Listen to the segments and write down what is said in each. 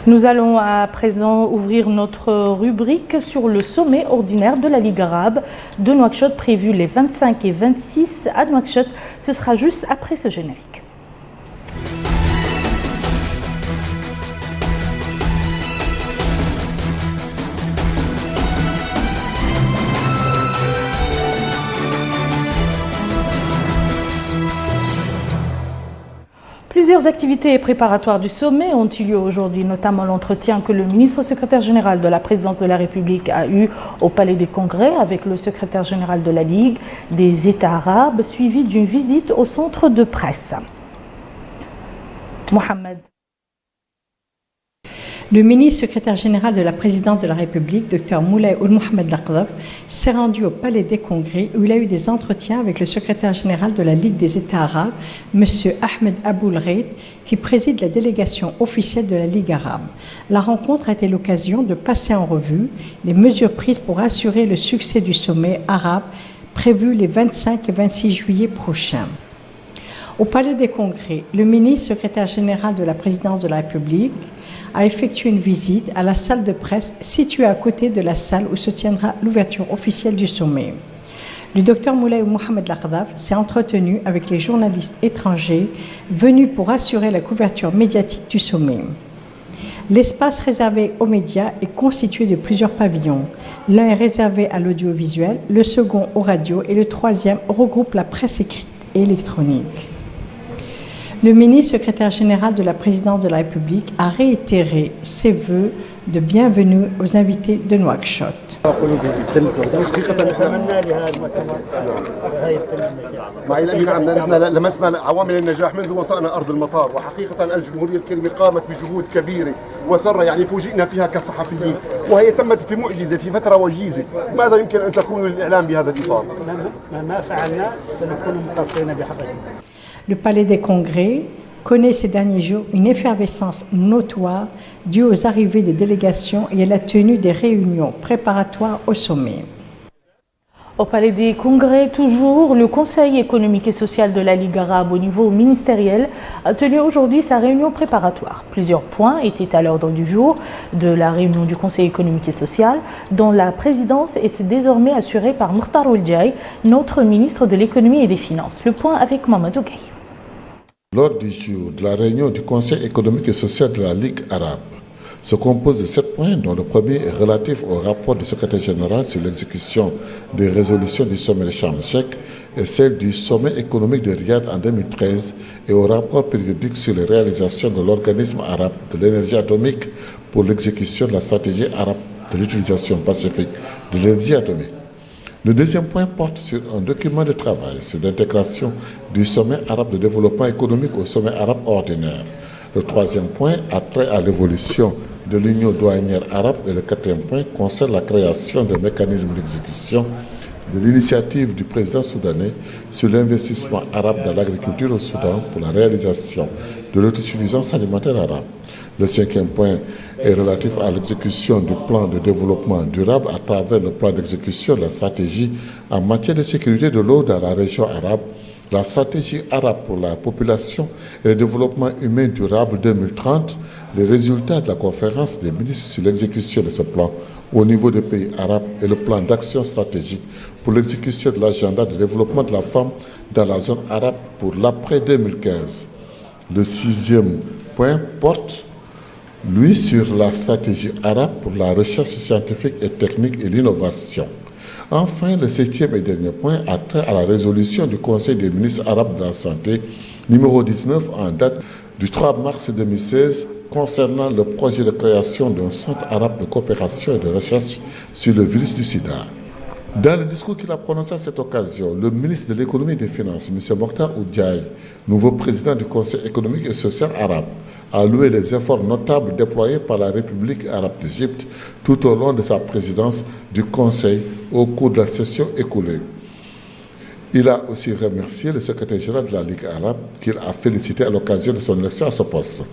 Nous allons à présent ouvrir notre rubrique sur le sommet ordinaire de la Ligue arabe de Nouakchott prévu les 25 et 26 à Nouakchott. Ce sera juste après ce générique. Plusieurs activités préparatoires du sommet ont eu lieu aujourd'hui, notamment l'entretien que le ministre secrétaire général de la présidence de la République a eu au Palais des Congrès avec le secrétaire général de la Ligue des États arabes, suivi d'une visite au centre de presse. Mohamed. Le ministre secrétaire général de la présidence de la République, Dr Moulay Ould Mohamed Lakhdaf, s'est rendu au Palais des Congrès où il a eu des entretiens avec le secrétaire général de la Ligue des États arabes, M. Ahmed Aboul Gheit, qui préside la délégation officielle de la Ligue arabe. La rencontre a été l'occasion de passer en revue les mesures prises pour assurer le succès du sommet arabe prévu les 25 et 26 juillet prochains. Au Palais des Congrès, le ministre secrétaire général de la présidence de la République a effectué une visite à la salle de presse située à côté de la salle où se tiendra l'ouverture officielle du sommet. Le docteur Moulay Mohamed Lakhdaf s'est entretenu avec les journalistes étrangers venus pour assurer la couverture médiatique du sommet. L'espace réservé aux médias est constitué de plusieurs pavillons. L'un est réservé à l'audiovisuel, le second aux radios et le troisième regroupe la presse écrite et électronique. Le ministre secrétaire général de la présidence de la République a réitéré ses vœux de bienvenue aux invités de Nouakchott. معي الأمين عمنا نحن لمسنا عوامل النجاح منذ وطأنا أرض المطار وحقيقة الجمهورية الكريمة قامت بجهود كبيرة وثرة يعني فوجئنا فيها كصحفيين وهي تمت في معجزة في فترة وجيزة ماذا يمكن أن تكون للإعلام بهذا الإطار؟ ما فعلنا سنكون مقصرين بحقه. Le Palais des Congrès connaît ces derniers jours une effervescence notoire due aux arrivées des délégations et à la tenue des réunions préparatoires au sommet. Au Palais des Congrès, toujours, le Conseil économique et social de la Ligue arabe au niveau ministériel a tenu aujourd'hui sa réunion préparatoire. Plusieurs points étaient à l'ordre du jour de la réunion du Conseil économique et social, dont la présidence est désormais assurée par Mokhtar Ould Jaï, notre ministre de l'économie et des finances. Le point avec Mamadou Gaye. L'ordre du jour de la réunion du Conseil économique et social de la Ligue arabe se compose de 7 points, dont le premier est relatif au rapport du secrétaire général sur l'exécution des résolutions du sommet de Sharm el-Sheikh et celle du sommet économique de Riyad en 2013 et au rapport périodique sur les réalisations de l'organisme arabe de l'énergie atomique pour l'exécution de la stratégie arabe de l'utilisation pacifique de l'énergie atomique. Le deuxième point porte sur un document de travail sur l'intégration du sommet arabe de développement économique au sommet arabe ordinaire. Le troisième point a trait à l'évolution de l'Union douanière arabe et le quatrième point concerne la création d'un mécanisme d'exécution de l'initiative du président soudanais sur l'investissement arabe dans l'agriculture au Soudan pour la réalisation de l'autosuffisance alimentaire arabe. Le cinquième point est relatif à l'exécution du plan de développement durable à travers le plan d'exécution de la stratégie en matière de sécurité de l'eau dans la région arabe, la stratégie arabe pour la population et le développement humain durable 2030, les résultats de la conférence des ministres sur l'exécution de ce plan au niveau des pays arabes et le plan d'action stratégique pour l'exécution de l'agenda de développement de la femme dans la zone arabe pour l'après 2015. Le sixième point porte, lui, sur la stratégie arabe pour la recherche scientifique et technique et l'innovation. Enfin, le septième et dernier point a trait à la résolution du Conseil des ministres arabes de la santé numéro 19 en date du 3 mars 2016 concernant le projet de création d'un centre arabe de coopération et de recherche sur le virus du sida. Dans le discours qu'il a prononcé à cette occasion, le ministre de l'économie et des finances, M. Mokhtar Ould Jaï, nouveau président du Conseil économique et social arabe, a loué les efforts notables déployés par la République arabe d'Égypte tout au long de sa présidence du Conseil au cours de la session écoulée. Il a aussi remercié le secrétaire général de la Ligue arabe qu'il a félicité à l'occasion de son élection à ce poste.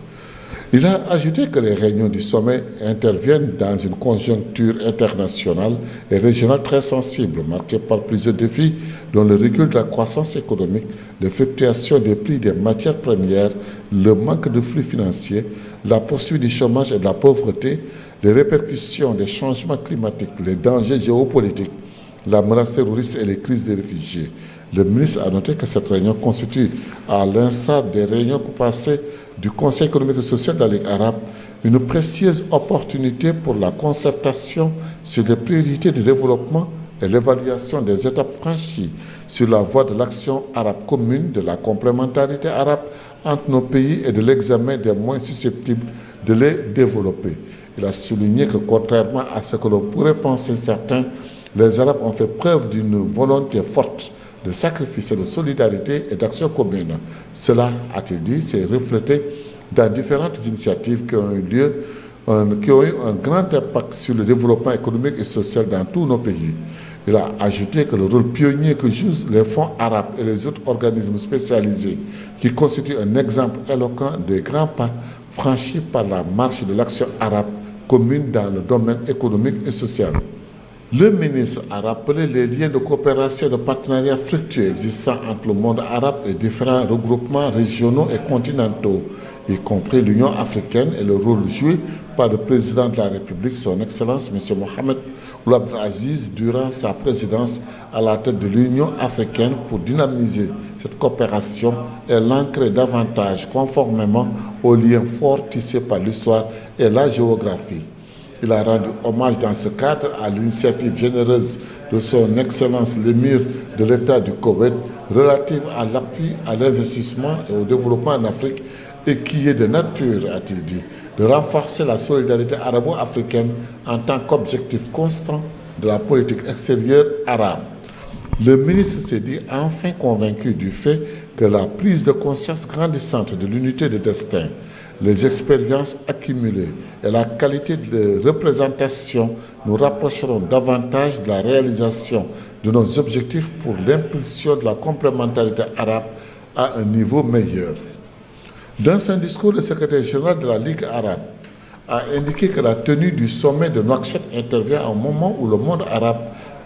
Il a ajouté que les réunions du sommet interviennent dans une conjoncture internationale et régionale très sensible, marquée par plusieurs défis, dont le recul de la croissance économique, les fluctuations des prix des matières premières, le manque de flux financiers, la poursuite du chômage et de la pauvreté, les répercussions des changements climatiques, les dangers géopolitiques, la menace terroriste et les crises des réfugiés. Le ministre a noté que cette réunion constitue, à l'instar des réunions passées du Conseil économique et social de la Ligue arabe, une précieuse opportunité pour la concertation sur les priorités de développement et l'évaluation des étapes franchies sur la voie de l'action arabe commune, de la complémentarité arabe entre nos pays et de l'examen des moyens susceptibles de les développer. Il a souligné que contrairement à ce que l'on pourrait penser certains, les Arabes ont fait preuve d'une volonté forte de sacrifice, de solidarité et d'action commune. Cela, a-t-il dit, s'est reflété dans différentes initiatives qui ont eu un grand impact sur le développement économique et social dans tous nos pays. Il a ajouté que le rôle pionnier que jouent les fonds arabes et les autres organismes spécialisés, qui constituent un exemple éloquent des grands pas franchis par la marche de l'action arabe commune dans le domaine économique et social. Le ministre a rappelé les liens de coopération et de partenariat fructueux existants entre le monde arabe et différents regroupements régionaux et continentaux, y compris l'Union africaine, et le rôle joué par le président de la République, son Excellence M. Mohamed Ould Abdel Aziz, durant sa présidence à la tête de l'Union africaine pour dynamiser cette coopération et l'ancrer davantage conformément aux liens forts tissés par l'histoire et la géographie. Il a rendu hommage dans ce cadre à l'initiative généreuse de son Excellence l'émir de l'État du Koweït relative à l'appui à l'investissement et au développement en Afrique et qui est de nature, a-t-il dit, de renforcer la solidarité arabo-africaine en tant qu'objectif constant de la politique extérieure arabe. Le ministre s'est dit enfin convaincu du fait que la prise de conscience grandissante de l'unité de destin, les expériences accumulées et la qualité de représentation nous rapprocheront davantage de la réalisation de nos objectifs pour l'impulsion de la complémentarité arabe à un niveau meilleur. Dans son discours, le secrétaire général de la Ligue arabe a indiqué que la tenue du sommet de Nouakchott intervient à un moment où le monde arabe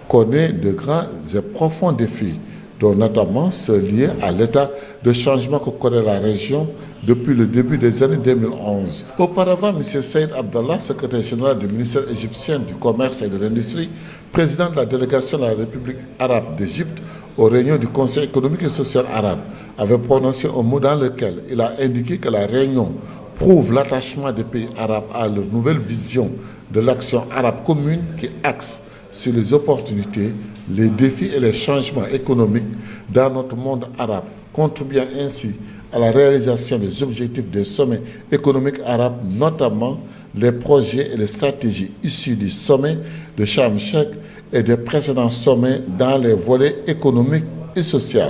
connaît de grands et profonds défis, dont notamment ceux liés à l'état de changement que connaît la région depuis le début des années 2011. Auparavant, M. Saïd Abdallah, secrétaire général du ministère égyptien du Commerce et de l'Industrie, président de la délégation de la République arabe d'Égypte aux réunions du Conseil économique et social arabe, avait prononcé un mot dans lequel il a indiqué que la réunion prouve l'attachement des pays arabes à leur nouvelle vision de l'action arabe commune qui axe sur les opportunités, les défis et les changements économiques dans notre monde arabe, contribuant ainsi à la réalisation des objectifs des sommets économiques arabes, notamment les projets et les stratégies issus du sommet de Sharm el-Sheikh et des précédents sommets dans les volets économiques et sociaux.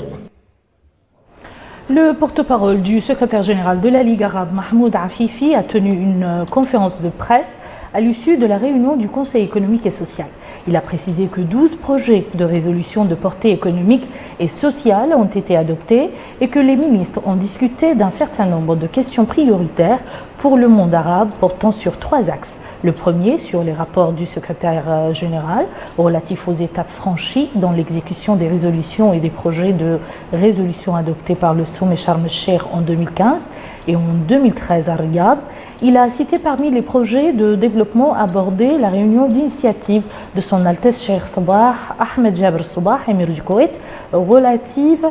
Le porte-parole du secrétaire général de la Ligue arabe, Mahmoud Afifi, a tenu une conférence de presse à l'issue de la réunion du Conseil économique et social. Il a précisé que 12 projets de résolution de portée économique et sociale ont été adoptés et que les ministres ont discuté d'un certain nombre de questions prioritaires pour le monde arabe portant sur 3 axes. Le premier sur les rapports du secrétaire général relatifs aux étapes franchies dans l'exécution des résolutions et des projets de résolution adoptés par le sommet Sharm el-Sheikh en 2015 et en 2013 à Riyad. Il a cité parmi les projets de développement abordés la réunion d'initiative de son Altesse Cheikh Sabah Ahmed Jabr Sabah, émir du Koweït, relative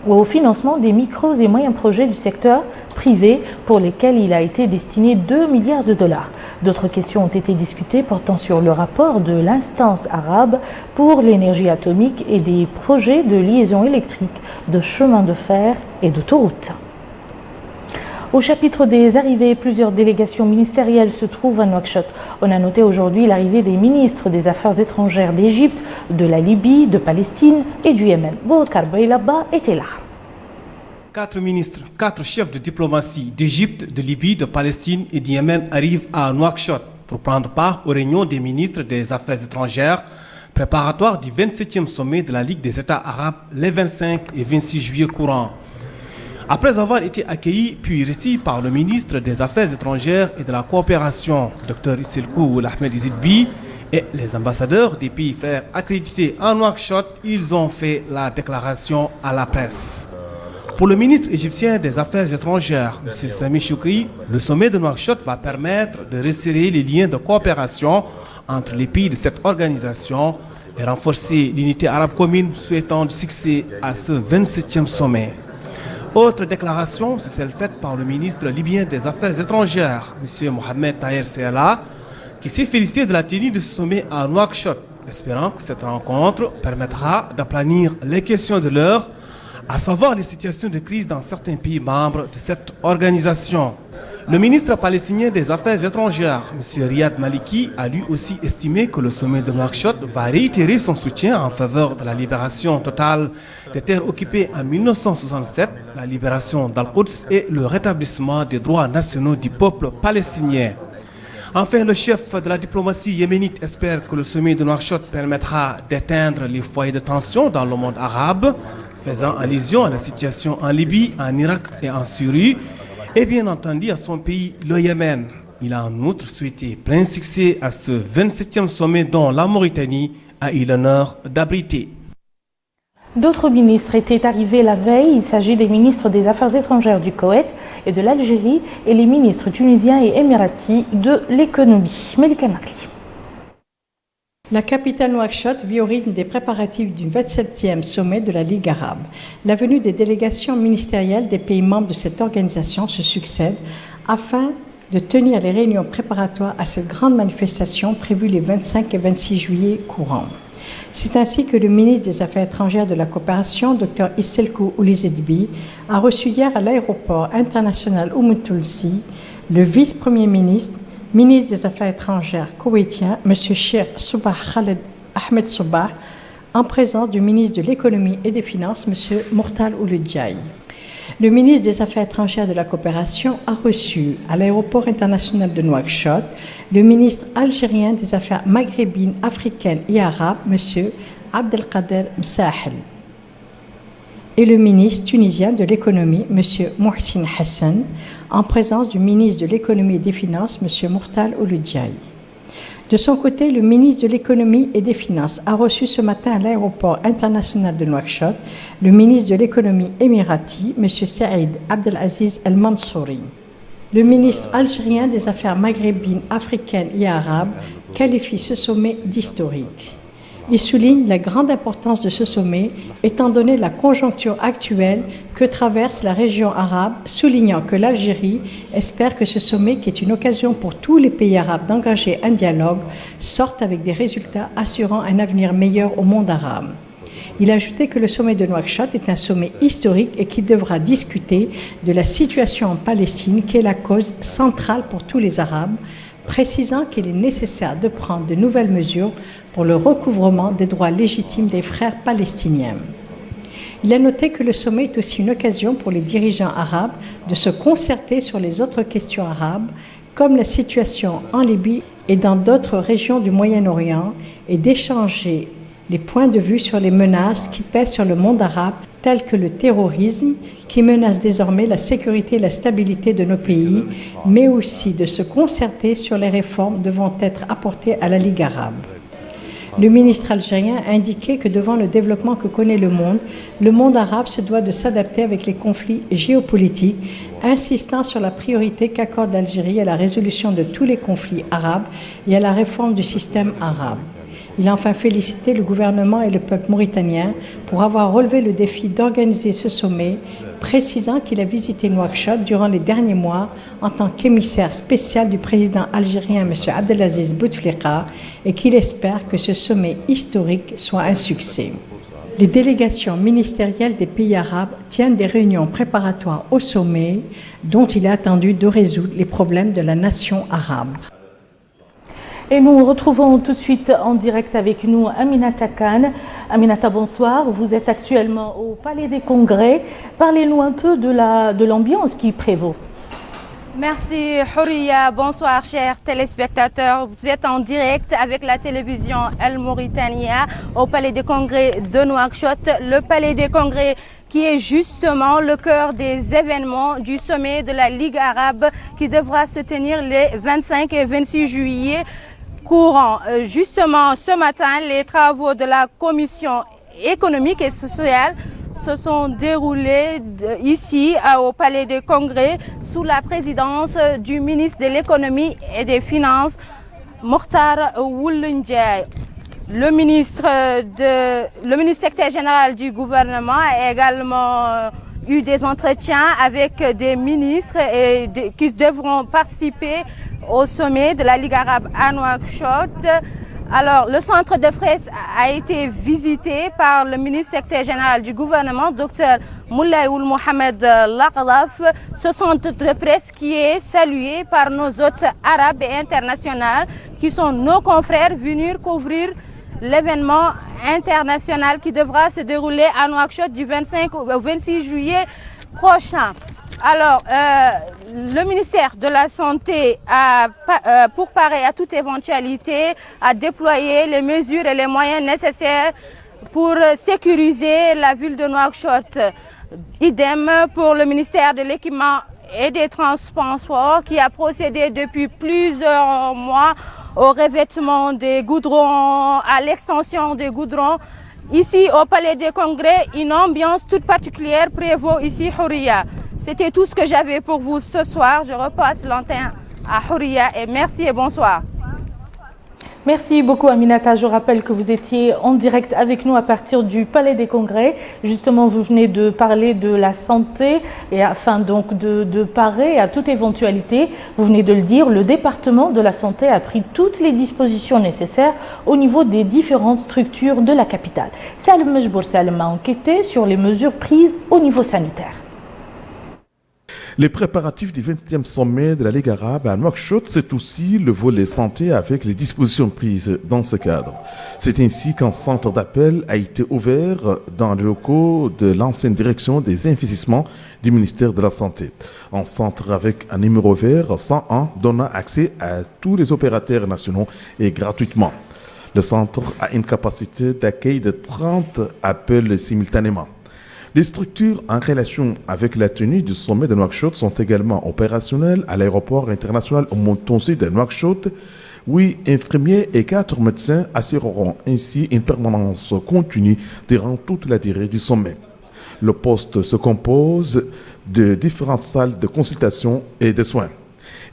au financement des micros et moyens projets du secteur privé pour lesquels il a été destiné 2 milliards de dollars. D'autres questions ont été discutées portant sur le rapport de l'instance arabe pour l'énergie atomique et des projets de liaison électrique, de chemin de fer et d'autoroutes. Au chapitre des arrivées, plusieurs délégations ministérielles se trouvent à Nouakchott. On a noté aujourd'hui l'arrivée des ministres des Affaires étrangères d'Égypte, de la Libye, de Palestine et du Yémen. Boubacar Baylaba était là. 4 ministres, 4 chefs de diplomatie d'Égypte, de Libye, de Palestine et du Yémen arrivent à Nouakchott pour prendre part aux réunions des ministres des Affaires étrangères préparatoires du 27e sommet de la Ligue des États arabes les 25 et 26 juillet courants. Après avoir été accueilli puis reçu par le ministre des Affaires étrangères et de la coopération, Dr Isselkou Ahmed Izidbi, et les ambassadeurs des pays frères accrédités en Nouakchott, ils ont fait la déclaration à la presse. Pour le ministre égyptien des Affaires étrangères, M. Sami Choukri, le sommet de Nouakchott va permettre de resserrer les liens de coopération entre les pays de cette organisation et renforcer l'unité arabe commune, souhaitant du succès à ce 27e sommet. Autre déclaration, c'est celle faite par le ministre libyen des Affaires étrangères, M. Mohamed Taher Seala, qui s'est félicité de la tenue de ce sommet à Nouakchott, espérant que cette rencontre permettra d'aplanir les questions de l'heure, à savoir les situations de crise dans certains pays membres de cette organisation. Le ministre palestinien des Affaires étrangères, M. Riyad Maliki, a lui aussi estimé que le sommet de Nouakchott va réitérer son soutien en faveur de la libération totale des terres occupées en 1967, la libération d'Al-Quds et le rétablissement des droits nationaux du peuple palestinien. Enfin, le chef de la diplomatie yéménite espère que le sommet de Nouakchott permettra d'éteindre les foyers de tension dans le monde arabe, faisant allusion à la situation en Libye, en Irak et en Syrie, et bien entendu à son pays, le Yémen. Il a en outre souhaité plein succès à ce 27e sommet dont la Mauritanie a eu l'honneur d'abriter. D'autres ministres étaient arrivés la veille. Il s'agit des ministres des Affaires étrangères du Koweït et de l'Algérie et les ministres tunisiens et émiratis de l'économie. Melika Nakli. La capitale Nouakchott vit au rythme des préparatifs du 27e sommet de la Ligue arabe. La venue des délégations ministérielles des pays membres de cette organisation se succède afin de tenir les réunions préparatoires à cette grande manifestation prévue les 25 et 26 juillet courants. C'est ainsi que le ministre des Affaires étrangères de la coopération, Dr Isselkou Izidbi, a reçu hier à l'aéroport international Oumoud Toulsi le vice-premier ministre, ministre des Affaires étrangères koweïtien, M. Cheikh Soubah Khaled Ahmed Soubah, en présence du ministre de l'Économie et des Finances, M. Mourtal Ouledjaï. Le ministre des Affaires étrangères de la coopération a reçu à l'aéroport international de Nouakchott le ministre algérien des Affaires maghrébines, africaines et arabes, M. Abdelkader Msahel, et le ministre tunisien de l'économie, M. Mohsin Hassan, en présence du ministre de l'économie et des finances, M. Mourtal Ouledjaï. De son côté, le ministre de l'économie et des finances a reçu ce matin à l'aéroport international de Nouakchott le ministre de l'économie émirati, M. Saïd Abdelaziz El Mansouri. Le ministre algérien des Affaires maghrébines, africaines et arabes qualifie ce sommet d'historique. Il souligne la grande importance de ce sommet, étant donné la conjoncture actuelle que traverse la région arabe, soulignant que l'Algérie espère que ce sommet, qui est une occasion pour tous les pays arabes d'engager un dialogue, sorte avec des résultats assurant un avenir meilleur au monde arabe. Il a ajouté que le sommet de Nouakchott est un sommet historique et qu'il devra discuter de la situation en Palestine, qui est la cause centrale pour tous les Arabes, précisant qu'il est nécessaire de prendre de nouvelles mesures pour le recouvrement des droits légitimes des frères palestiniens. Il a noté que le sommet est aussi une occasion pour les dirigeants arabes de se concerter sur les autres questions arabes, comme la situation en Libye et dans d'autres régions du Moyen-Orient, et d'échanger les points de vue sur les menaces qui pèsent sur le monde arabe, telles que le terrorisme, qui menace désormais la sécurité et la stabilité de nos pays, mais aussi de se concerter sur les réformes devant être apportées à la Ligue arabe. Le ministre algérien a indiqué que devant le développement que connaît le monde arabe se doit de s'adapter avec les conflits géopolitiques, insistant sur la priorité qu'accorde l'Algérie à la résolution de tous les conflits arabes et à la réforme du système arabe. Il a enfin félicité le gouvernement et le peuple mauritanien pour avoir relevé le défi d'organiser ce sommet, précisant qu'il a visité Nouakchott durant les derniers mois en tant qu'émissaire spécial du président algérien M. Abdelaziz Bouteflika et qu'il espère que ce sommet historique soit un succès. Les délégations ministérielles des pays arabes tiennent des réunions préparatoires au sommet dont il est attendu de résoudre les problèmes de la nation arabe. Et nous retrouvons tout de suite en direct avec nous Aminata Khan. Aminata, bonsoir. Vous êtes actuellement au Palais des Congrès. Parlez-nous un peu de l'ambiance qui prévaut. Merci Houria, bonsoir chers téléspectateurs. Vous êtes en direct avec la télévision El Mauritania au Palais des Congrès de Nouakchott. Le Palais des Congrès qui est justement le cœur des événements du sommet de la Ligue arabe qui devra se tenir les 25 et 26 juillet courant. Justement ce matin, les travaux de la commission économique et sociale se sont déroulés ici au Palais des Congrès sous la présidence du ministre de l'économie et des finances, Mokhtar Ould Ndiaye. Le ministre secrétaire général du gouvernement a également eu des entretiens avec des ministres qui devront participer au sommet de la Ligue arabe à Nouakchott. Alors, le centre de presse a été visité par le ministre secrétaire général du gouvernement, Dr Moulay Ould Mohamed Laqdaf. Ce centre de presse qui est salué par nos hôtes arabes et internationaux, qui sont nos confrères venus couvrir l'événement international qui devra se dérouler à Nouakchott du 25 au 26 juillet prochain. Alors, le ministère de la Santé, pour parer à toute éventualité, a déployé les mesures et les moyens nécessaires pour sécuriser la ville de Nouakchott. Idem pour le ministère de l'Équipement et des Transports qui a procédé depuis plusieurs mois au revêtement des goudrons, à l'extension des goudrons. Ici, au Palais des Congrès, une ambiance toute particulière prévaut ici, Houria. C'était tout ce que j'avais pour vous ce soir. Je repasse l'antenne à Houria et merci et bonsoir. Merci beaucoup Aminata. Je rappelle que vous étiez en direct avec nous à partir du Palais des Congrès. Justement, vous venez de parler de la santé et afin donc de parer à toute éventualité, vous venez de le dire, le département de la santé a pris toutes les dispositions nécessaires au niveau des différentes structures de la capitale. Salim Mejbour Salim a enquêté sur les mesures prises au niveau sanitaire. Les préparatifs du 20e sommet de la Ligue arabe à Nouakchott, c'est aussi le volet santé avec les dispositions prises dans ce cadre. C'est ainsi qu'un centre d'appel a été ouvert dans les locaux de l'ancienne direction des investissements du ministère de la Santé. Un centre avec un numéro vert 101 donnant accès à tous les opérateurs nationaux et gratuitement. Le centre a une capacité d'accueil de 30 appels simultanément. Les structures en relation avec la tenue du sommet de Nouakchott sont également opérationnelles à l'aéroport international Montonsi de Nouakchott. 8 infirmiers et 4 médecins assureront ainsi une permanence continue durant toute la durée du sommet. Le poste se compose de différentes salles de consultation et de soins.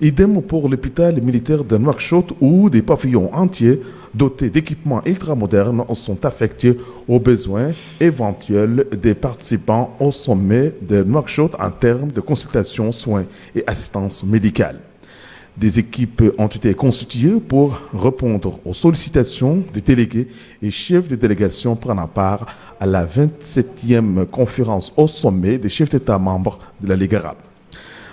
Idem pour l'hôpital militaire de Nouakchott où des pavillons entiers dotés d'équipements ultramodernes sont affectés aux besoins éventuels des participants au sommet de Nouakchott en termes de consultation, soins et assistance médicale. Des équipes ont été constituées pour répondre aux sollicitations des délégués et chefs de délégation prenant part à la 27e conférence au sommet des chefs d'État membres de la Ligue arabe.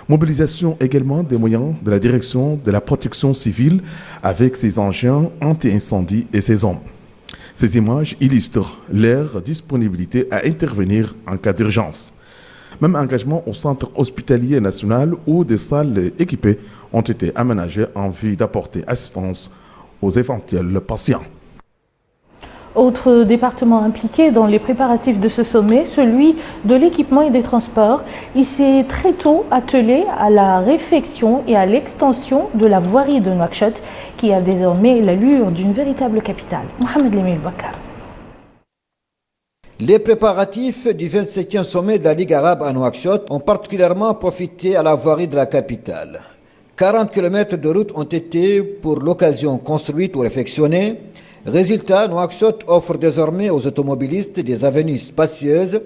Mobilisation également des moyens de la direction de la protection civile avec ses engins anti-incendie et ses hommes. Ces images illustrent leur disponibilité à intervenir en cas d'urgence. Même engagement au centre hospitalier national où des salles équipées ont été aménagées en vue d'apporter assistance aux éventuels patients. Autre département impliqué dans les préparatifs de ce sommet, celui de l'équipement et des transports. Il s'est très tôt attelé à la réfection et à l'extension de la voirie de Nouakchott, qui a désormais l'allure d'une véritable capitale. Mohamed Lemil Bakar. Les préparatifs du 27e sommet de la Ligue arabe à Nouakchott ont particulièrement profité à la voirie de la capitale. 40 km de routes ont été pour l'occasion construites ou réfectionnées. Résultat, Nouakchott offre désormais aux automobilistes des avenues spacieuses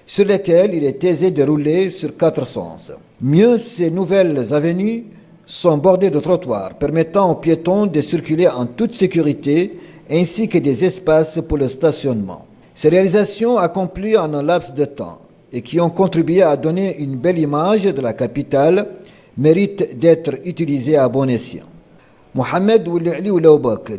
sur lesquelles il est aisé de rouler sur 4 sens. Mieux, ces nouvelles avenues sont bordées de trottoirs permettant aux piétons de circuler en toute sécurité ainsi que des espaces pour le stationnement. Ces réalisations accomplies en un laps de temps et qui ont contribué à donner une belle image de la capitale méritent d'être utilisées à bon escient. Mohamed Ould,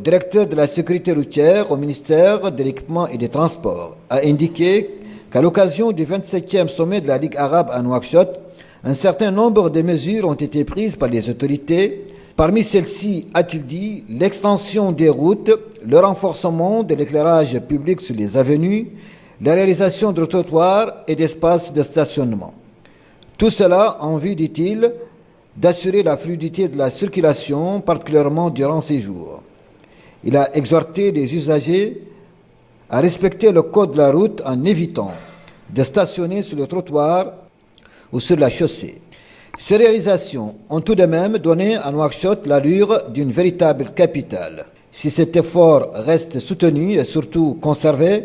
directeur de la sécurité routière au ministère de l'Équipement et des Transports, a indiqué qu'à l'occasion du 27e sommet de la Ligue arabe à Nouakchott, Un certain nombre de mesures ont été prises par les autorités. Parmi celles-ci, a-t-il dit, l'extension des routes, le renforcement de l'éclairage public sur les avenues, la réalisation de trottoirs et d'espaces de stationnement. Tout cela en vue, dit-il, d'assurer la fluidité de la circulation, particulièrement durant ces jours. Il a exhorté les usagers à respecter le code de la route en évitant de stationner sur le trottoir ou sur la chaussée. Ces réalisations ont tout de même donné à Nouakchott l'allure d'une véritable capitale. Si cet effort reste soutenu et surtout conservé,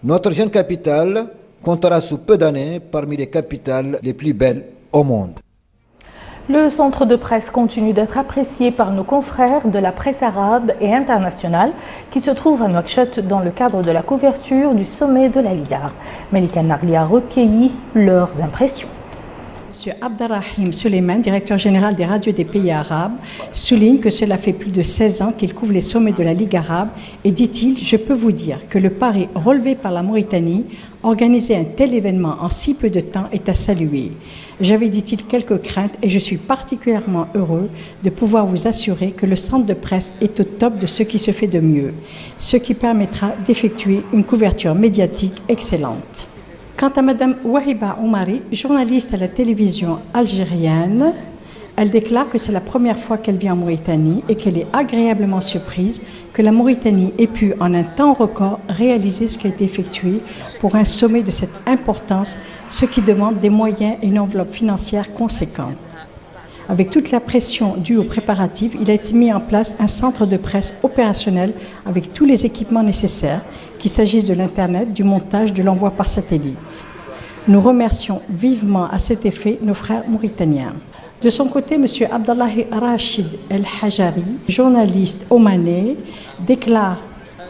notre jeune capitale comptera sous peu d'années parmi les capitales les plus belles au monde. Le centre de presse continue d'être apprécié par nos confrères de la presse arabe et internationale qui se trouvent à Nouakchott dans le cadre de la couverture du sommet de la Ligue arabe. Melika Narli a recueilli leurs impressions. M. Abderrahim Suleiman, directeur général des radios des pays arabes, souligne que cela fait plus de 16 ans qu'il couvre les sommets de la Ligue arabe et dit-il, je peux vous dire que le pari relevé par la Mauritanie, organiser un tel événement en si peu de temps est à saluer. J'avais, dit-il, quelques craintes et je suis particulièrement heureux de pouvoir vous assurer que le centre de presse est au top de ce qui se fait de mieux, ce qui permettra d'effectuer une couverture médiatique excellente. Quant à Mme Wahiba Oumari, journaliste à la télévision algérienne, elle déclare que c'est la première fois qu'elle vient en Mauritanie et qu'elle est agréablement surprise que la Mauritanie ait pu, en un temps record, réaliser ce qui a été effectué pour un sommet de cette importance, ce qui demande des moyens et une enveloppe financière conséquente. Avec toute la pression due aux préparatifs, il a été mis en place un centre de presse opérationnel avec tous les équipements nécessaires, qu'il s'agisse de l'Internet, du montage, de l'envoi par satellite. Nous remercions vivement à cet effet nos frères mauritaniens. De son côté, M. Abdallahi Rachid El Hajari, journaliste omanais, déclare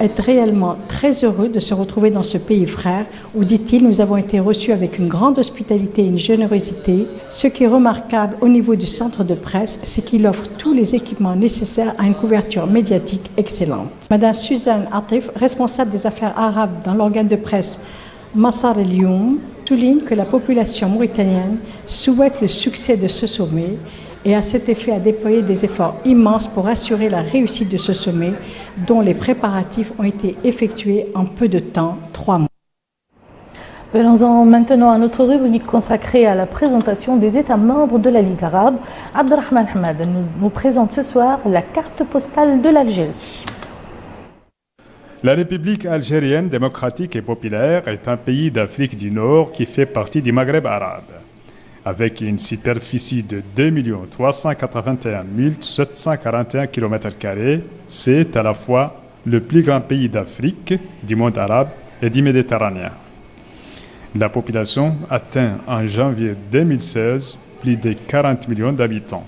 être réellement très heureux de se retrouver dans ce pays frère où, dit-il, nous avons été reçus avec une grande hospitalité et une générosité. Ce qui est remarquable au niveau du centre de presse, c'est qu'il offre tous les équipements nécessaires à une couverture médiatique excellente. Madame Suzanne Atif, responsable des affaires arabes dans l'organe de presse Massar el-Youm, souligne que la population mauritanienne souhaite le succès de ce sommet et à cet effet a déployé des efforts immenses pour assurer la réussite de ce sommet dont les préparatifs ont été effectués en peu de temps, 3 mois. Venons-en maintenant à notre rubrique consacrée à la présentation des États membres de la Ligue arabe. Abderrahman Hamad nous présente ce soir la carte postale de l'Algérie. La République algérienne démocratique et populaire est un pays d'Afrique du Nord qui fait partie du Maghreb arabe. Avec une superficie de 2 381 741 km², c'est à la fois le plus grand pays d'Afrique, du monde arabe et du Méditerranée. La population atteint en janvier 2016 plus de 40 millions d'habitants.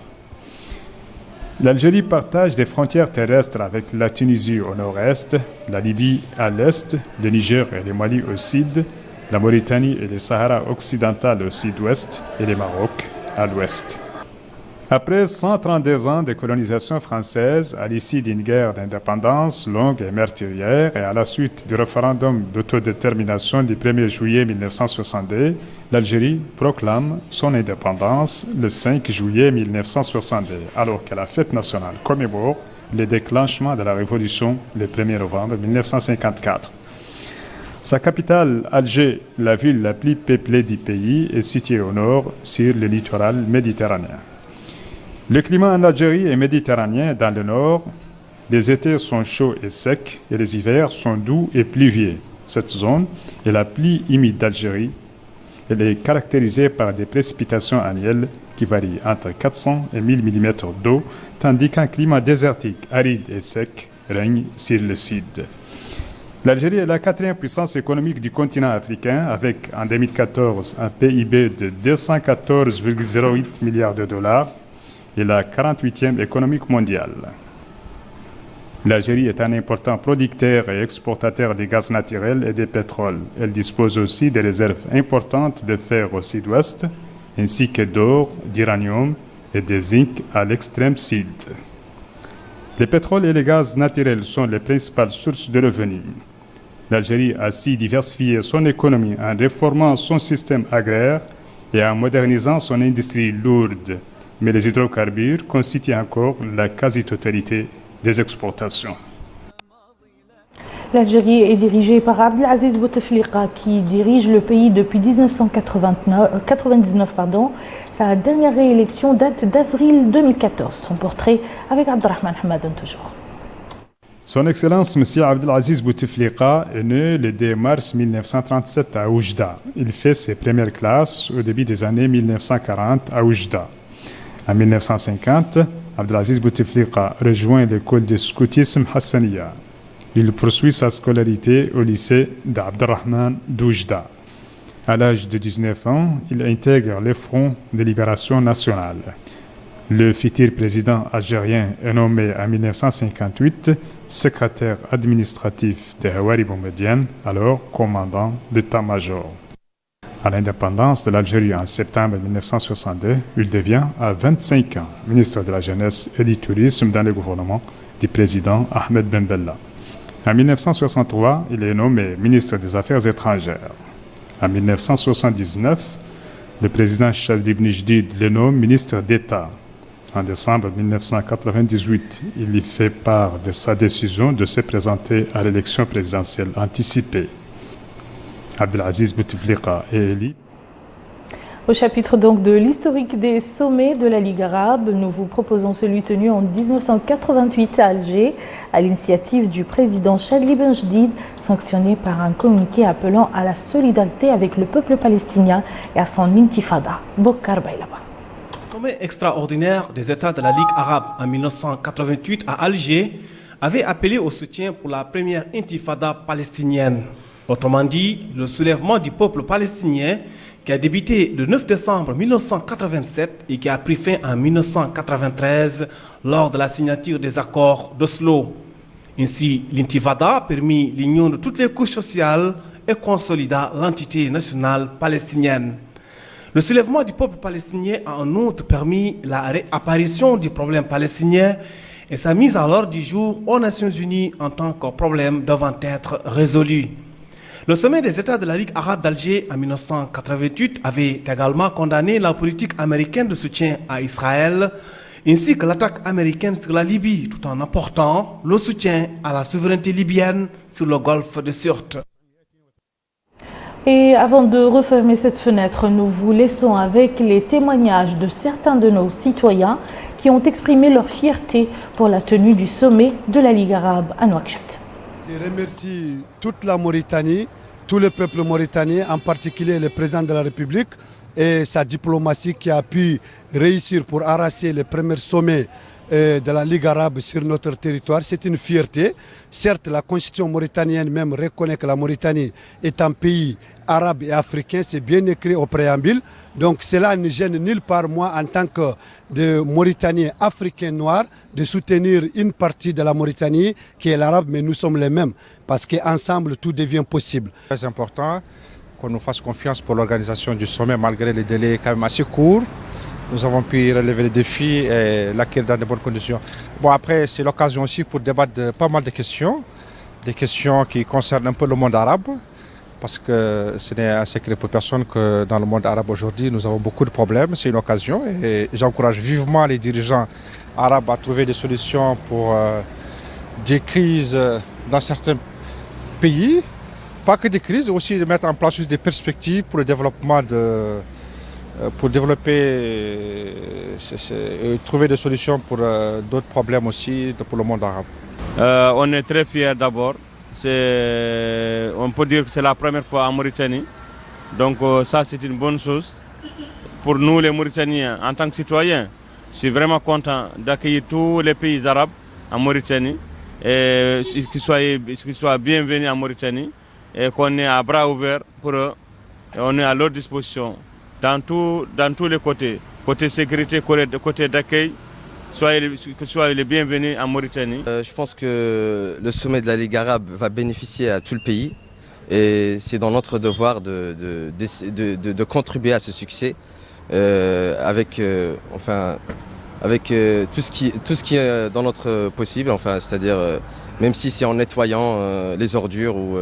L'Algérie partage des frontières terrestres avec la Tunisie au nord-est, la Libye à l'est, le Niger et le Mali au sud, la Mauritanie et le Sahara occidental au sud-ouest et le Maroc à l'ouest. Après 132 ans de colonisation française, à l'issue d'une guerre d'indépendance longue et meurtrière et à la suite du référendum d'autodétermination du 1er juillet 1962, l'Algérie proclame son indépendance le 5 juillet 1962, alors que la fête nationale commémore le déclenchement de la révolution le 1er novembre 1954. Sa capitale, Alger, la ville la plus peuplée du pays, est située au nord, sur le littoral méditerranéen. Le climat en Algérie est méditerranéen dans le nord. Les étés sont chauds et secs et les hivers sont doux et pluvieux. Cette zone est la plus humide d'Algérie. Elle est caractérisée par des précipitations annuelles qui varient entre 400 et 1000 mm d'eau, tandis qu'un climat désertique, aride et sec règne sur le sud. L'Algérie est la 4e puissance économique du continent africain avec, en 2014, un PIB de 214,08 milliards de dollars et la 48e économique mondiale. L'Algérie est un important producteur et exportateur de gaz naturel et de pétrole. Elle dispose aussi de réserves importantes de fer au sud-ouest, ainsi que d'or, d'uranium et de zinc à l'extrême sud. Le pétrole et le gaz naturel sont les principales sources de revenus. L'Algérie a ainsi diversifié son économie en réformant son système agraire et en modernisant son industrie lourde. Mais les hydrocarbures constituent encore la quasi-totalité des exportations. L'Algérie est dirigée par Abdelaziz Bouteflika qui dirige le pays depuis 1999. Sa dernière réélection date d'avril 2014. Son portrait avec Abdelrahman Hamadan toujours. Son Excellence M. Abdelaziz Bouteflika est né le 2 mars 1937 à Oujda. Il fait ses premières classes au début des années 1940 à Oujda. En 1950, Abdelaziz Bouteflika rejoint l'école de scoutisme Hassaniya. Il poursuit sa scolarité au lycée d'Abdelrahman d'Oujda. À l'âge de 19 ans, il intègre le Front de libération nationale. Le futur président algérien est nommé en 1958 secrétaire administratif de Hawari Boumediene, alors commandant d'état-major. À l'indépendance de l'Algérie en septembre 1962, il devient à 25 ans ministre de la Jeunesse et du Tourisme dans le gouvernement du président Ahmed Ben Bella. En 1963, il est nommé ministre des Affaires étrangères. En 1979, le président Chadli Ben Jdid le nomme ministre d'État. En décembre 1998, il y fait part de sa décision de se présenter à l'élection présidentielle anticipée. Abdelaziz Bouteflika est élu. Au chapitre donc de l'historique des sommets de la Ligue arabe, nous vous proposons celui tenu en 1988 à Alger, à l'initiative du président Chadli Ben Jdid, sanctionné par un communiqué appelant à la solidarité avec le peuple palestinien et à son intifada. Bokkar Baylaba. Sommet extraordinaire des États de la Ligue arabe en 1988 à Alger avait appelé au soutien pour la première intifada palestinienne. Autrement dit, le soulèvement du peuple palestinien qui a débuté le 9 décembre 1987 et qui a pris fin en 1993 lors de la signature des accords d'Oslo. Ainsi, l'intifada permit l'union de toutes les couches sociales et consolida l'entité nationale palestinienne. Le soulèvement du peuple palestinien a en outre permis la réapparition du problème palestinien et sa mise à l'ordre du jour aux Nations Unies en tant que problème devant être résolu. Le sommet des États de la Ligue arabe d'Alger en 1988 avait également condamné la politique américaine de soutien à Israël ainsi que l'attaque américaine sur la Libye tout en apportant le soutien à la souveraineté libyenne sur le golfe de Sirte. Et avant de refermer cette fenêtre, nous vous laissons avec les témoignages de certains de nos citoyens qui ont exprimé leur fierté pour la tenue du sommet de la Ligue arabe à Nouakchott. Je remercie toute la Mauritanie, tout le peuple mauritanien, en particulier le président de la République et sa diplomatie qui a pu réussir pour arracher le premier sommet de la Ligue arabe sur notre territoire. C'est une fierté. Certes, la constitution mauritanienne même reconnaît que la Mauritanie est un pays arabe et africain. C'est bien écrit au préambule. Donc cela ne gêne nulle part moi en tant que de Mauritanien africain noir de soutenir une partie de la Mauritanie qui est l'arabe, mais nous sommes les mêmes parce qu'ensemble tout devient possible. C'est important qu'on nous fasse confiance pour l'organisation du sommet malgré les délais quand même assez courts. Nous avons pu relever les défis et l'acquérir dans de bonnes conditions. Bon, après, c'est l'occasion aussi pour débattre de pas mal de questions, des questions qui concernent un peu le monde arabe, parce que ce n'est un secret pour personne que dans le monde arabe aujourd'hui, nous avons beaucoup de problèmes. C'est une occasion et j'encourage vivement les dirigeants arabes à trouver des solutions pour des crises dans certains pays. Pas que des crises, aussi de mettre en place des perspectives pour le développement pour développer, trouver des solutions pour d'autres problèmes aussi pour le monde arabe. On est très fiers d'abord. On peut dire que c'est la première fois en Mauritanie. Donc ça c'est une bonne chose. Pour nous les Mauritaniens, en tant que citoyens, je suis vraiment content d'accueillir tous les pays arabes en Mauritanie. Et qu'ils soient bienvenus en Mauritanie et qu'on est à bras ouverts pour eux. Et on est à leur disposition. Dans tous les côtés, côté sécurité, côté d'accueil, soyez les bienvenus en Mauritanie. Je pense que le sommet de la Ligue arabe va bénéficier à tout le pays et c'est dans notre devoir de contribuer à ce succès avec tout ce qui est dans notre possible, c'est-à-dire même si c'est en nettoyant les ordures ou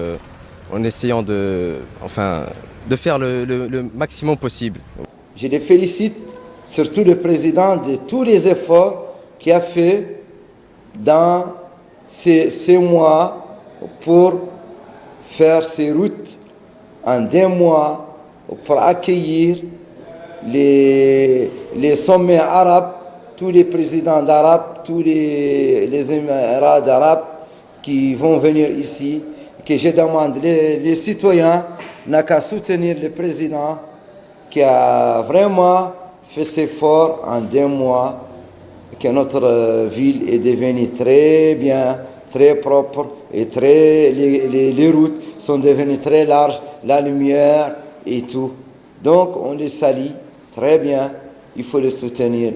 en essayant de faire le maximum possible. Je les félicite, surtout le président, de tous les efforts qu'il a fait dans ces mois pour faire ces routes en 2 mois pour accueillir les sommets arabes, tous les présidents d'Arabes, tous les Émirats d'Arabes qui vont venir ici, que je demande les citoyens n'a qu'à soutenir le président qui a vraiment fait ses efforts en 2 mois, que notre ville est devenue très bien, très propre et les routes sont devenues très larges, la lumière et tout. Donc on les salue très bien, il faut les soutenir.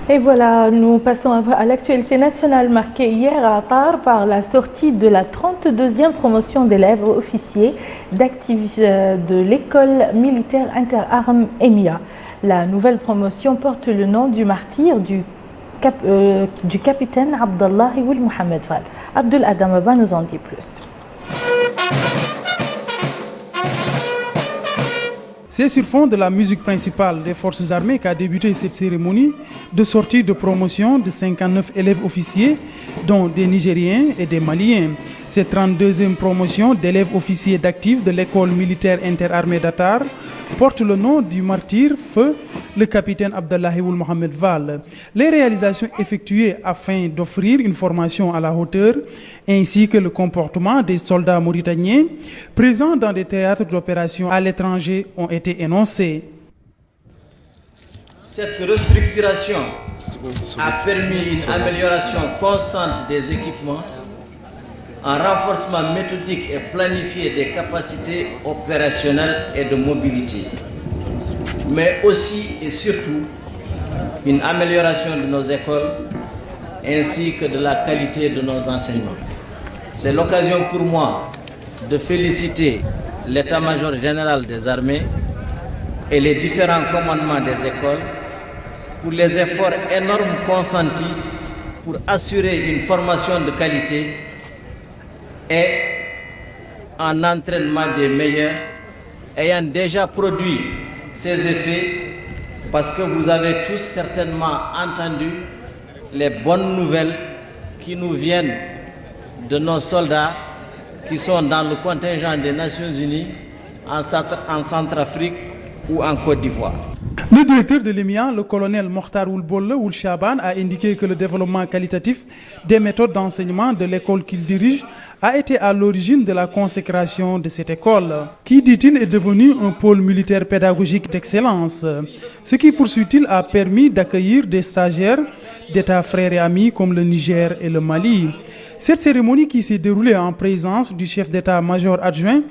Et voilà, nous passons à l'actualité nationale marquée hier à Tar par la sortie de la 32e promotion d'élèves officiers de l'école militaire interarmes EMIA. La nouvelle promotion porte le nom du martyr du capitaine Abdallah Ould Mohamed Fall. Abdul Adamaba nous en dit plus. C'est sur fond de la musique principale des forces armées qu'a débuté cette cérémonie de sortie de promotion de 59 élèves officiers, dont des Nigériens et des Maliens. Cette 32e promotion d'élèves officiers d'actifs de l'école militaire interarmée d'Atar porte le nom du martyr feu le capitaine Abdallah Ould Mohamed Fall. Les réalisations effectuées afin d'offrir une formation à la hauteur ainsi que le comportement des soldats mauritaniens présents dans des théâtres d'opération à l'étranger ont été énoncées. Cette restructuration a permis une amélioration constante des équipements, un renforcement méthodique et planifié des capacités opérationnelles et de mobilité, mais aussi et surtout une amélioration de nos écoles ainsi que de la qualité de nos enseignements. C'est l'occasion pour moi de féliciter l'état-major général des armées et les différents commandements des écoles pour les efforts énormes consentis pour assurer une formation de qualité et un entraînement des meilleurs, ayant déjà produit ses effets, parce que vous avez tous certainement entendu les bonnes nouvelles qui nous viennent de nos soldats qui sont dans le contingent des Nations Unies en Centrafrique ou en Côte d'Ivoire. Le directeur de l'EMIA, le colonel Mokhtar Ould Bolle Ould Chaban, a indiqué que le développement qualitatif des méthodes d'enseignement de l'école qu'il dirige a été à l'origine de la consécration de cette école, qui, dit-il, est devenue un pôle militaire pédagogique d'excellence. Ce qui, poursuit-il, a permis d'accueillir des stagiaires d'États frères et amis comme le Niger et le Mali. Cette cérémonie qui s'est déroulée en présence du chef d'état-major adjoint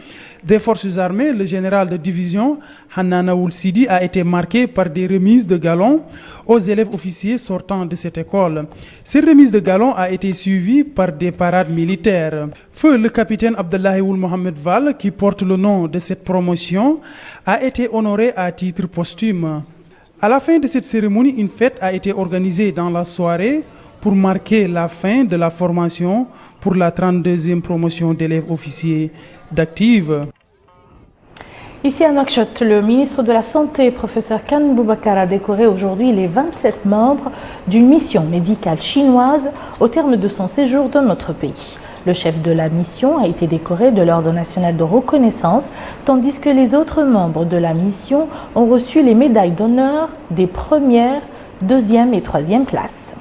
des forces armées, le général de division Hanana Ould Sidi, a été marquée par des remises de galons aux élèves officiers sortant de cette école. Cette remise de galons a été suivie par des parades militaires. Feu le capitaine Abdallah Ould Mohamed Fall, qui porte le nom de cette promotion, a été honoré à titre posthume. À la fin de cette cérémonie, une fête a été organisée dans la soirée pour marquer la fin de la formation pour la 32e promotion d'élèves officiers d'actifs. Ici à Nouakchott, le ministre de la Santé, professeur Khan Boubacar, a décoré aujourd'hui les 27 membres d'une mission médicale chinoise au terme de son séjour dans notre pays. Le chef de la mission a été décoré de l'Ordre national de reconnaissance, tandis que les autres membres de la mission ont reçu les médailles d'honneur des premières, deuxième et troisième classes.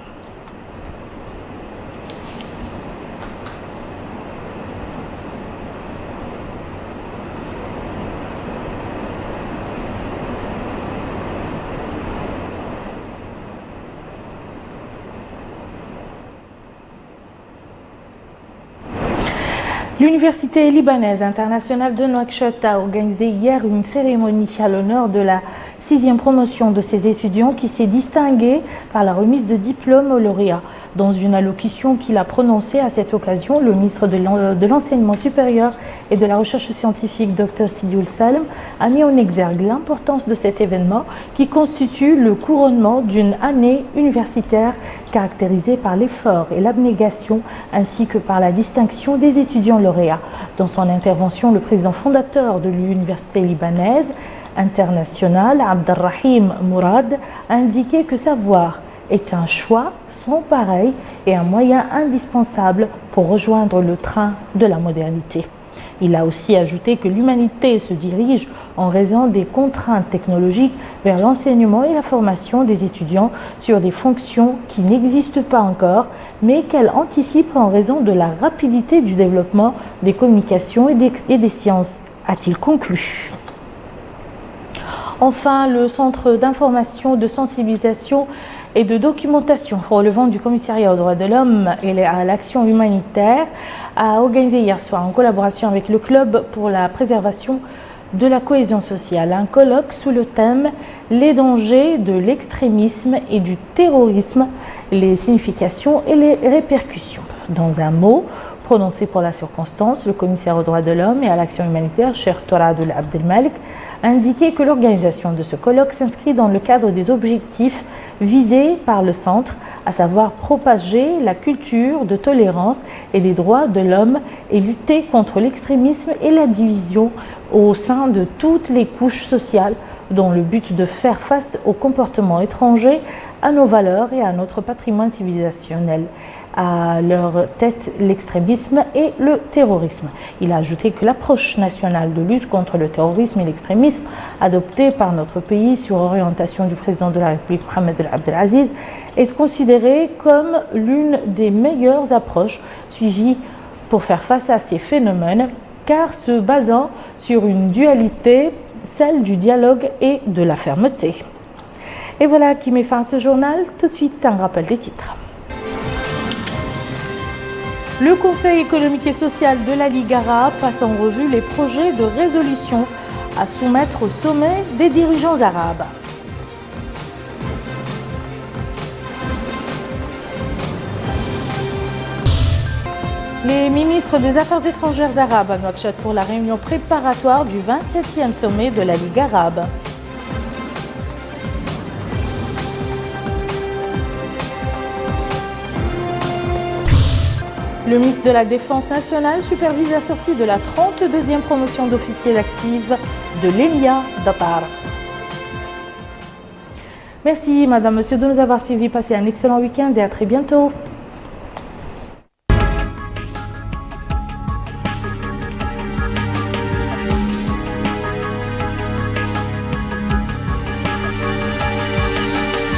L'Université libanaise internationale de Nouakchott a organisé hier une cérémonie à l'honneur de la 6e promotion de ses étudiants qui s'est distinguée par la remise de diplômes aux lauréats. Dans une allocution qu'il a prononcée à cette occasion, le ministre de l'Enseignement supérieur et de la Recherche scientifique, Dr Sidi Ould Salem, a mis en exergue l'importance de cet événement qui constitue le couronnement d'une année universitaire caractérisée par l'effort et l'abnégation ainsi que par la distinction des étudiants lauréats. Dans son intervention, le président fondateur de l'université libanaise international, Abdelrahim Mourad, a indiqué que savoir est un choix sans pareil et un moyen indispensable pour rejoindre le train de la modernité. Il a aussi ajouté que l'humanité se dirige en raison des contraintes technologiques vers l'enseignement et la formation des étudiants sur des fonctions qui n'existent pas encore, mais qu'elle anticipe en raison de la rapidité du développement des communications et des sciences, a-t-il conclu. Enfin, le Centre d'information, de sensibilisation et de documentation relevant du commissariat aux droits de l'homme et à l'action humanitaire a organisé hier soir en collaboration avec le Club pour la préservation de la cohésion sociale un colloque sous le thème « Les dangers de l'extrémisme et du terrorisme, les significations et les répercussions ». Dans un mot prononcé pour la circonstance, le commissaire aux droits de l'homme et à l'action humanitaire, Cheikh Touradoul Abdelmalik, a indiqué que l'organisation de ce colloque s'inscrit dans le cadre des objectifs visés par le centre, à savoir propager la culture de tolérance et des droits de l'homme et lutter contre l'extrémisme et la division au sein de toutes les couches sociales, dans le but de faire face aux comportements étrangers, à nos valeurs et à notre patrimoine civilisationnel. À leur tête l'extrémisme et le terrorisme. Il a ajouté que l'approche nationale de lutte contre le terrorisme et l'extrémisme adoptée par notre pays sur orientation du président de la République Mohamed El Abdelaziz est considérée comme l'une des meilleures approches suivies pour faire face à ces phénomènes, car se basant sur une dualité, celle du dialogue et de la fermeté. Et voilà qui met fin à ce journal. Tout de suite, un rappel des titres. Le Conseil économique et social de la Ligue arabe passe en revue les projets de résolution à soumettre au sommet des dirigeants arabes. Les ministres des Affaires étrangères arabes à Nouakchott pour la réunion préparatoire du 27e sommet de la Ligue arabe. Le ministre de la Défense nationale supervise la sortie de la 32e promotion d'officiers actifs de l'Elia Datar. Merci Madame, Monsieur de nous avoir suivis. Passez un excellent week-end et à très bientôt.